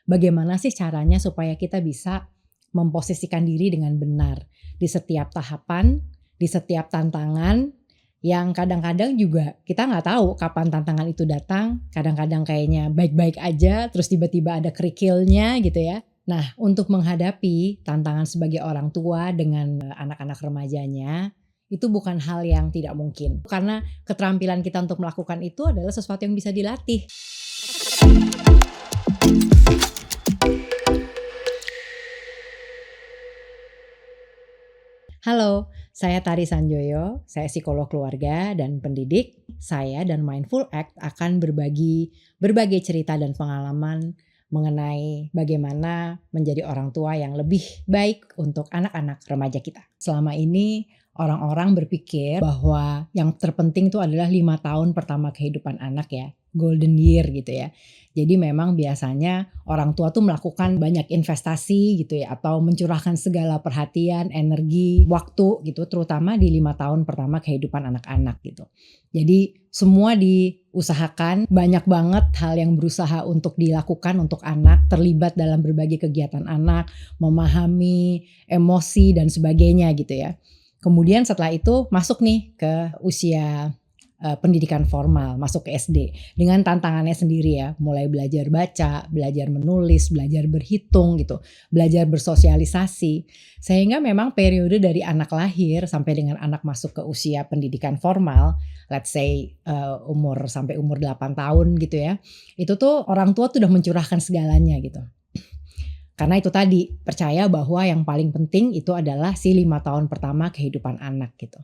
bagaimana sih caranya supaya kita bisa memposisikan diri dengan benar di setiap tahapan, di setiap tantangan yang kadang-kadang juga kita nggak tahu kapan tantangan itu datang. Kadang-kadang kayaknya baik-baik aja, terus tiba-tiba ada kerikilnya gitu ya. Nah, untuk menghadapi tantangan sebagai orang tua dengan anak-anak remajanya, itu bukan hal yang tidak mungkin. Karena keterampilan kita untuk melakukan itu adalah sesuatu yang bisa dilatih. Halo, saya Tari Sanjoyo, saya psikolog keluarga dan pendidik. Saya dan Mindful Act akan berbagi berbagai cerita dan pengalaman mengenai bagaimana menjadi orang tua yang lebih baik untuk anak-anak remaja kita. Selama ini orang-orang berpikir bahwa yang terpenting itu adalah 5 tahun pertama kehidupan anak ya, golden year gitu ya. Jadi memang biasanya orang tua tuh melakukan banyak investasi gitu ya, atau mencurahkan segala perhatian, energi, waktu gitu, terutama di 5 tahun pertama kehidupan anak-anak gitu. Jadi semua diusahakan, banyak banget hal yang berusaha untuk dilakukan untuk anak, terlibat dalam berbagai kegiatan anak, memahami emosi dan sebagainya gitu ya. Kemudian setelah itu masuk nih ke usia pendidikan formal, masuk ke SD dengan tantangannya sendiri ya, mulai belajar baca, belajar menulis, belajar berhitung gitu, belajar bersosialisasi, sehingga memang periode dari anak lahir sampai dengan anak masuk ke usia pendidikan formal, let's say umur 8 tahun gitu ya, itu tuh orang tua tuh udah mencurahkan segalanya gitu. Karena itu tadi, percaya bahwa yang paling penting itu adalah si 5 tahun pertama kehidupan anak gitu.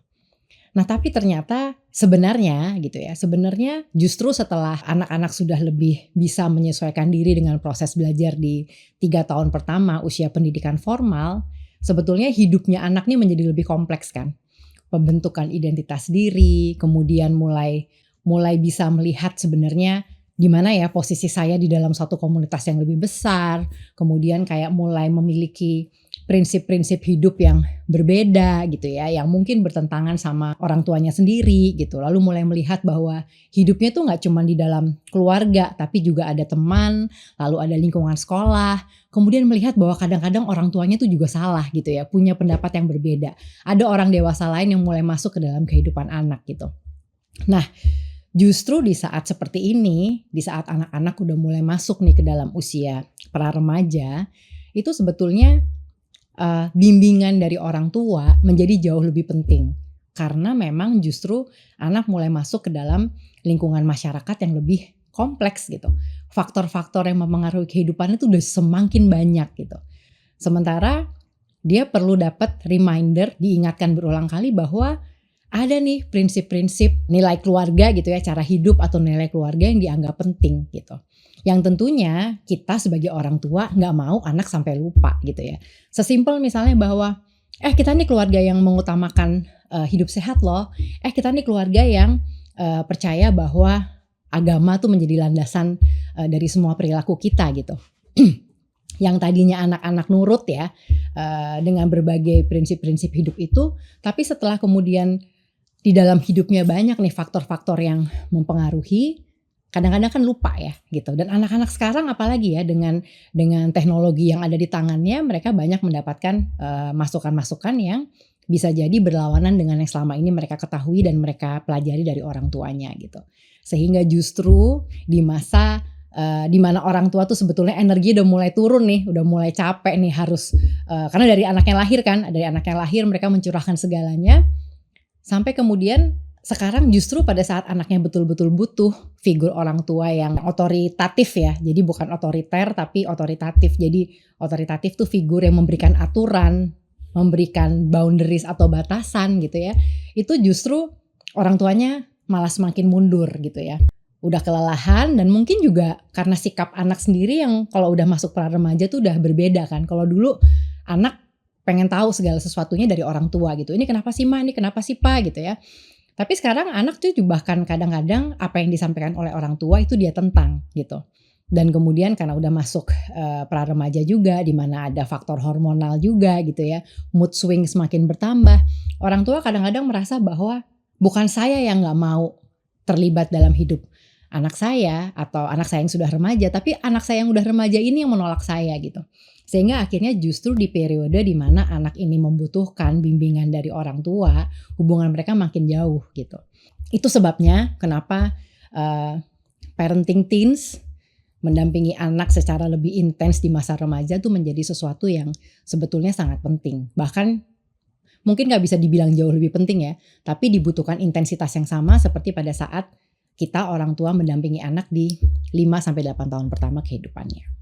Nah tapi ternyata sebenarnya gitu ya, sebenarnya justru setelah anak-anak sudah lebih bisa menyesuaikan diri dengan proses belajar di 3 tahun pertama usia pendidikan formal, sebetulnya hidupnya anak nih menjadi lebih kompleks kan. Pembentukan identitas diri, kemudian mulai bisa melihat sebenarnya di mana ya posisi saya di dalam satu komunitas yang lebih besar, kemudian kayak mulai memiliki prinsip-prinsip hidup yang berbeda gitu ya, yang mungkin bertentangan sama orang tuanya sendiri gitu. Lalu mulai melihat bahwa hidupnya tuh nggak cuma di dalam keluarga, tapi juga ada teman, lalu ada lingkungan sekolah. Kemudian melihat bahwa kadang-kadang orang tuanya tuh juga salah gitu ya, punya pendapat yang berbeda. Ada orang dewasa lain yang mulai masuk ke dalam kehidupan anak gitu. Nah, justru di saat seperti ini, di saat anak-anak udah mulai masuk nih ke dalam usia pra remaja, itu sebetulnya bimbingan dari orang tua menjadi jauh lebih penting. Karena memang justru anak mulai masuk ke dalam lingkungan masyarakat yang lebih kompleks gitu. Faktor-faktor yang mempengaruhi kehidupan itu udah semakin banyak gitu. Sementara dia perlu dapat reminder, diingatkan berulang kali bahwa ada nih prinsip-prinsip nilai keluarga gitu ya, cara hidup atau nilai keluarga yang dianggap penting gitu. Yang tentunya kita sebagai orang tua gak mau anak sampai lupa gitu ya. Sesimpel misalnya bahwa kita nih keluarga yang mengutamakan hidup sehat loh. Kita nih keluarga yang percaya bahwa agama tuh menjadi landasan dari semua perilaku kita gitu. Yang tadinya anak-anak nurut ya dengan berbagai prinsip-prinsip hidup itu, tapi setelah kemudian di dalam hidupnya banyak nih faktor-faktor yang mempengaruhi, kadang-kadang kan lupa ya gitu. Dan anak-anak sekarang apalagi ya dengan teknologi yang ada di tangannya, mereka banyak mendapatkan masukan-masukan yang bisa jadi berlawanan dengan yang selama ini mereka ketahui dan mereka pelajari dari orang tuanya gitu. Sehingga justru di masa di mana orang tua tuh sebetulnya energi udah mulai turun nih, udah mulai capek nih harus karena dari anaknya lahir kan, dari anaknya lahir mereka mencurahkan segalanya. Sampai kemudian sekarang justru pada saat anaknya betul-betul butuh figur orang tua yang otoritatif ya. Jadi bukan otoriter tapi otoritatif. Jadi otoritatif tuh figur yang memberikan aturan, memberikan boundaries atau batasan gitu ya. Itu justru orang tuanya malah semakin mundur gitu ya. Udah kelelahan dan mungkin juga karena sikap anak sendiri yang kalau udah masuk pra remaja tuh udah berbeda kan. Kalau dulu anak pengen tahu segala sesuatunya dari orang tua gitu. Ini kenapa sih Ma, ini kenapa sih Pa gitu ya. Tapi sekarang anak tuh bahkan kadang-kadang apa yang disampaikan oleh orang tua itu dia tentang gitu. Dan kemudian karena udah masuk pra remaja juga di mana ada faktor hormonal juga gitu ya. Mood swing semakin bertambah. Orang tua kadang-kadang merasa bahwa bukan saya yang gak mau terlibat dalam hidup anak saya atau anak saya yang sudah remaja, tapi anak saya yang udah remaja ini yang menolak saya gitu. Sehingga akhirnya justru di periode di mana anak ini membutuhkan bimbingan dari orang tua, hubungan mereka makin jauh gitu. Itu sebabnya kenapa parenting teens, mendampingi anak secara lebih intens di masa remaja tuh menjadi sesuatu yang sebetulnya sangat penting. Bahkan mungkin nggak bisa dibilang jauh lebih penting ya, tapi dibutuhkan intensitas yang sama seperti pada saat kita orang tua mendampingi anak di 5 sampai 8 tahun pertama kehidupannya.